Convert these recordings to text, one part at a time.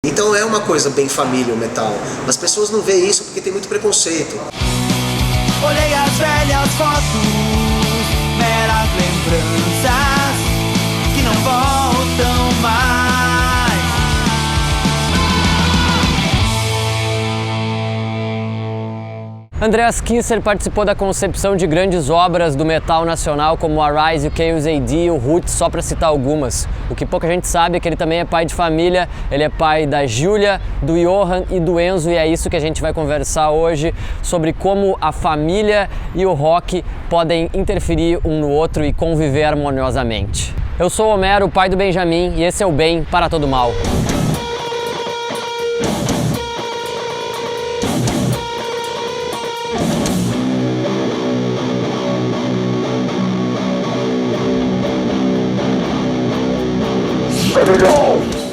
Então é uma coisa bem família o metal. As pessoas não veem isso porque tem muito preconceito. Olhei as velhas fotos, meras lembranças que não voltam mais. Andreas Kisser participou da concepção de grandes obras do metal nacional como a Rise, o Chaos AD, o Roots, só para citar algumas. O que pouca gente sabe é que ele também é pai de família, ele é pai da Júlia, do Johan e do Enzo, e é isso que a gente vai conversar hoje, sobre como a família e o rock podem interferir um no outro e conviver harmoniosamente. Eu sou o Homero, pai do Benjamin, e esse é o Bem para Todo Mal.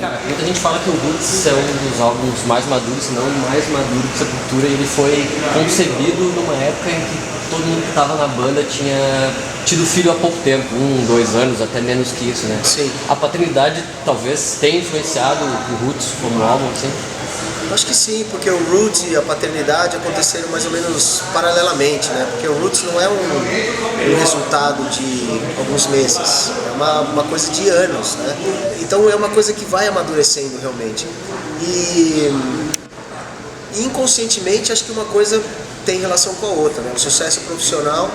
Cara, muita gente fala que o Roots é um dos álbuns mais maduros, se não o mais maduro de Sepultura, e ele foi concebido numa época em que todo mundo que estava na banda tinha tido filho há pouco tempo, 1, 2 anos, até menos que isso, né? Sim. A paternidade talvez tenha influenciado o Roots como álbum, assim? Acho que sim, porque o Roots e a paternidade aconteceram mais ou menos paralelamente, né? Porque o Roots não é um resultado de alguns meses, é uma coisa de anos, né? Então é uma coisa que vai amadurecendo realmente. E inconscientemente acho que uma coisa tem relação com a outra, né? O sucesso profissional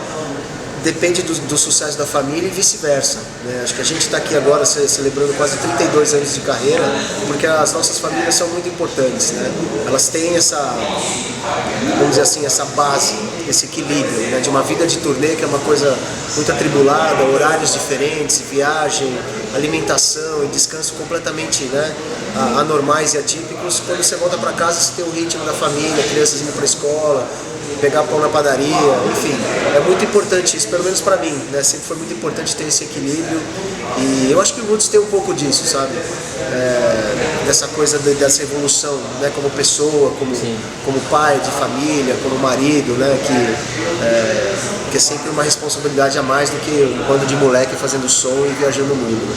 depende do sucesso da família e vice-versa, né? Acho que a gente está aqui agora celebrando quase 32 anos de carreira, porque as nossas famílias são muito importantes, né? Elas têm essa, vamos dizer assim, essa base, esse equilíbrio, né? De uma vida de turnê que é uma coisa muito atribulada, horários diferentes, viagem, alimentação e descanso completamente, né, anormais e atípicos. Quando você volta para casa, você tem o ritmo da família, crianças indo para a escola, pegar pão na padaria, enfim, é muito importante isso, pelo menos pra mim, né? Sempre foi muito importante ter esse equilíbrio, e eu acho que o Roots tem um pouco disso, sabe? Dessa coisa dessa evolução, né? Como pessoa, como pai de família, como marido, né? Que é sempre uma responsabilidade a mais do que um bando de moleque fazendo som e viajando o mundo, né?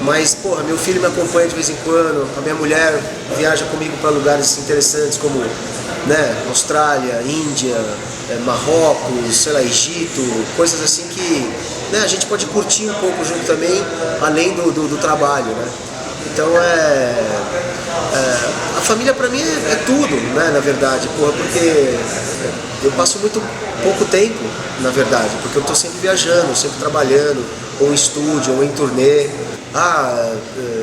Mas, porra, meu filho me acompanha de vez em quando, a minha mulher viaja comigo para lugares interessantes como, né, Austrália, Índia, Marrocos, sei lá, Egito, coisas assim que, né, a gente pode curtir um pouco junto também, além do trabalho, né? Então a família pra mim é tudo, né, na verdade, porra, porque eu passo muito pouco tempo, na verdade, porque eu tô sempre viajando, sempre trabalhando, ou em estúdio, ou em turnê.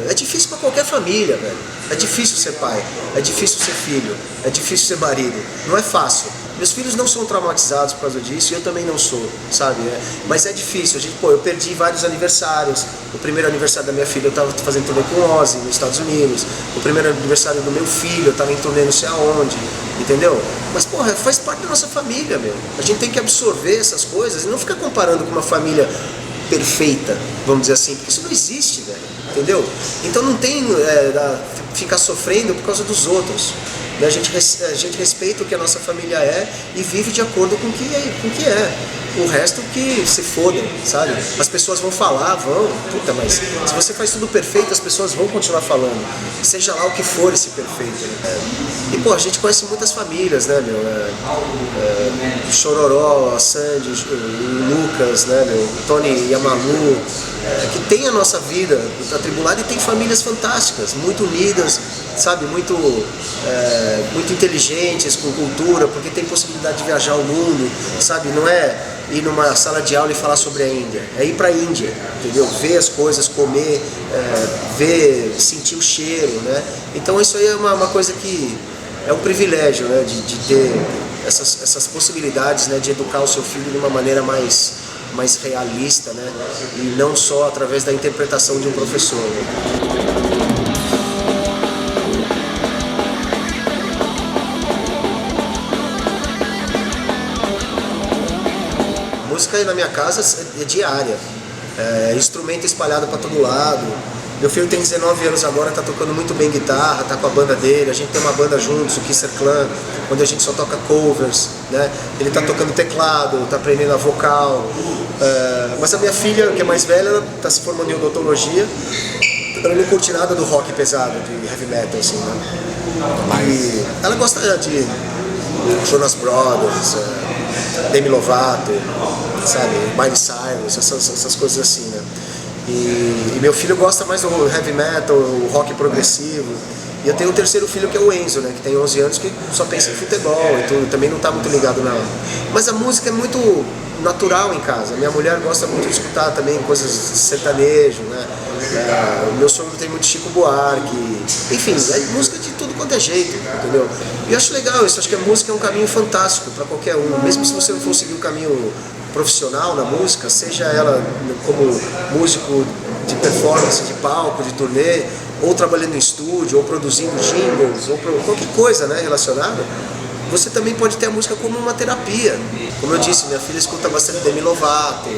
É difícil pra qualquer família, velho. É difícil ser pai, é difícil ser filho, é difícil ser marido. Não é fácil. Meus filhos não são traumatizados por causa disso e eu também não sou, sabe? Mas é difícil. Eu perdi vários aniversários. O primeiro aniversário da minha filha eu tava fazendo turnê com o Ozzy nos Estados Unidos. O primeiro aniversário do meu filho eu tava em turnê não sei aonde, entendeu? Mas, porra, faz parte da nossa família, meu. A gente tem que absorver essas coisas e não ficar comparando com uma família perfeita, vamos dizer assim, porque isso não existe, velho, entendeu? Então não tem ficar sofrendo por causa dos outros, né? A gente respeita o que a nossa família é e vive de acordo com o que é. O resto que se foda, sabe? As pessoas vão falar, puta, mas se você faz tudo perfeito, as pessoas vão continuar falando, seja lá o que for esse perfeito, né? E, pô, a gente conhece muitas famílias, né, meu? O Chororó, a Sandy, o Lucas, né, meu? O Tony e a Malu, que tem a nossa vida atribulada e tem famílias fantásticas, muito unidas, sabe? Muito inteligentes, com cultura, porque tem possibilidade de viajar ao mundo, sabe? Não é ir numa sala de aula e falar sobre a Índia, é ir pra Índia, entendeu? Ver as coisas, comer, sentir o cheiro, né? Então isso aí é uma coisa que é um privilégio, né? De ter essas possibilidades, né? De educar o seu filho de uma maneira mais realista, né? E não só através da interpretação de um professor, né? Música aí na minha casa é diária, instrumento espalhado para todo lado, Meu filho tem 19 anos agora, tá tocando muito bem guitarra, tá com a banda dele, a gente tem uma banda juntos, o Kisser Clan, onde a gente só toca covers, né? Ele tá tocando teclado, tá aprendendo a vocal. Mas a minha filha, que é mais velha, ela tá se formando em odontologia, ela não curte nada do rock pesado, de heavy metal, assim, né? E ela gosta de Jonas Brothers, Demi Lovato, sabe, Miley Cyrus, essas coisas assim, né? E meu filho gosta mais do heavy metal, o rock progressivo. E eu tenho um terceiro filho que é o Enzo, né, que tem 11 anos, que só pensa em futebol e tudo, também não está muito ligado na... Mas a música é muito natural em casa. Minha mulher gosta muito de escutar também coisas de sertanejo, né? O meu sogro tem muito Chico Buarque, enfim, é música de tudo quanto é jeito, entendeu? E eu acho legal isso, acho que a música é um caminho fantástico para qualquer um, mesmo se você não for seguir um caminho profissional na música, seja ela como músico de performance, de palco, de turnê, ou trabalhando em estúdio, ou produzindo jingles, ou qualquer coisa, né, relacionada, você também pode ter a música como uma terapia. Como eu disse, minha filha escuta bastante Demi Lovato,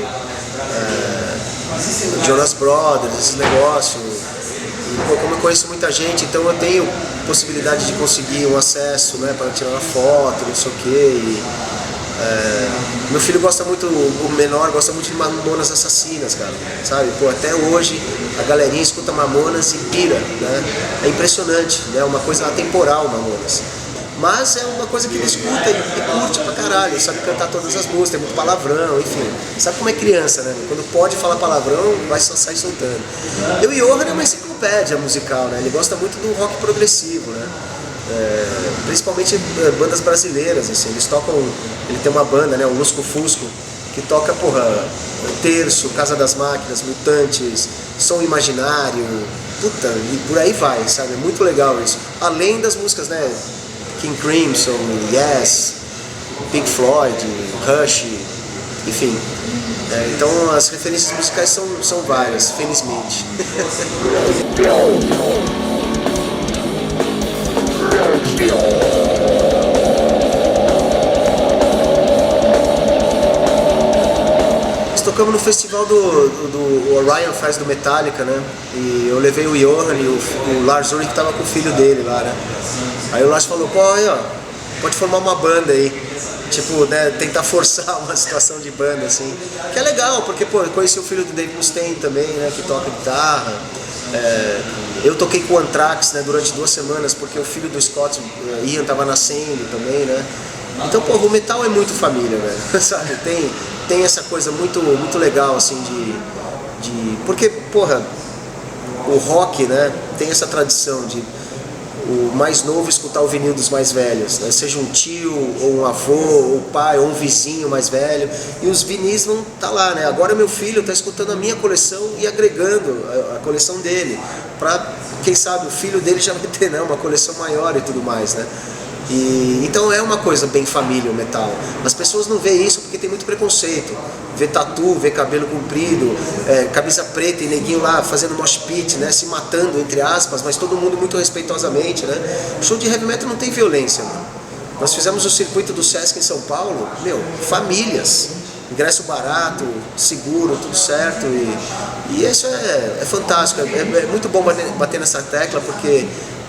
Jonas Brothers, esses negócios. E, como eu conheço muita gente, então eu tenho possibilidade de conseguir um acesso, né, para tirar uma foto, não sei o quê. Meu filho gosta muito, o menor gosta muito de Mamonas Assassinas, cara, sabe? Pô, até hoje a galerinha escuta Mamonas e pira, né? É impressionante, né? Uma coisa atemporal, Mamonas. Mas é uma coisa que ele escuta e curte pra caralho, sabe cantar todas as músicas, tem muito palavrão, enfim. Sabe como é criança, né? Quando pode falar palavrão, vai só sair soltando. E o Johan é uma enciclopédia musical, né? Ele gosta muito do rock progressivo, né? Principalmente bandas brasileiras, assim, eles tocam, ele tem uma banda, né, o Lusco Fusco, que toca, porra, Terço, Casa das Máquinas, Mutantes, Som Imaginário, puta, e por aí vai, sabe, é muito legal isso, além das músicas, né, King Crimson, Yes, Pink Floyd, Rush, enfim, então as referências musicais são várias, felizmente. Nós tocamos no festival do Orion faz do Metallica, né? E eu levei o Johan e o Lars Ulrich estava com o filho dele lá, né? Aí o Lars falou, pô, aí ó, pode formar uma banda aí. Tipo, né, tentar forçar uma situação de banda, assim. Que é legal, porque, pô, eu conheci o filho do Dave Mustaine também, né, que toca guitarra. Eu toquei com o Anthrax, né, durante 2 semanas, porque o filho do Scott, Ian, tava nascendo também, né. Então, pô, o metal é muito família, velho, sabe? Tem essa coisa muito legal, assim, porque, porra, o rock, né, tem essa tradição de o mais novo escutar o vinil dos mais velhos, né? Seja um tio, ou um avô, ou um pai, ou um vizinho mais velho, e os vinis vão estar lá, né? Agora meu filho está escutando a minha coleção e agregando a coleção dele, para, quem sabe, o filho dele já vai ter, né, uma coleção maior e tudo mais, né? Então é uma coisa bem família o metal. As pessoas não veem isso porque tem muito preconceito. Vê tatu, vê cabelo comprido, camisa preta e neguinho lá fazendo mosh pit, né, se matando entre aspas, mas todo mundo muito respeitosamente, né? Show de heavy metal não tem violência, mano. Nós fizemos o circuito do Sesc em São Paulo, meu, famílias, ingresso barato, seguro, tudo certo, e isso é fantástico, é muito bom bater nessa tecla, porque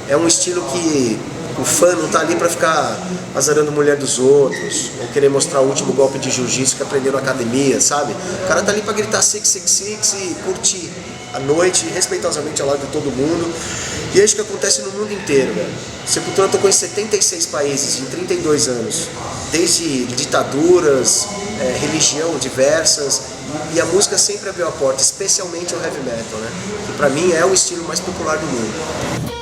é um estilo que o fã não tá ali pra ficar azarando mulher dos outros, ou querer mostrar o último golpe de jiu-jitsu que aprendeu na academia, sabe? O cara tá ali pra gritar 666 e curtir a noite, respeitosamente ao lado de todo mundo. E é isso que acontece no mundo inteiro, velho. Sepultura tocou em 76 países, em 32 anos. Desde ditaduras, religião diversas, e a música sempre abriu a porta, especialmente o heavy metal, né? Que pra mim é o estilo mais popular do mundo.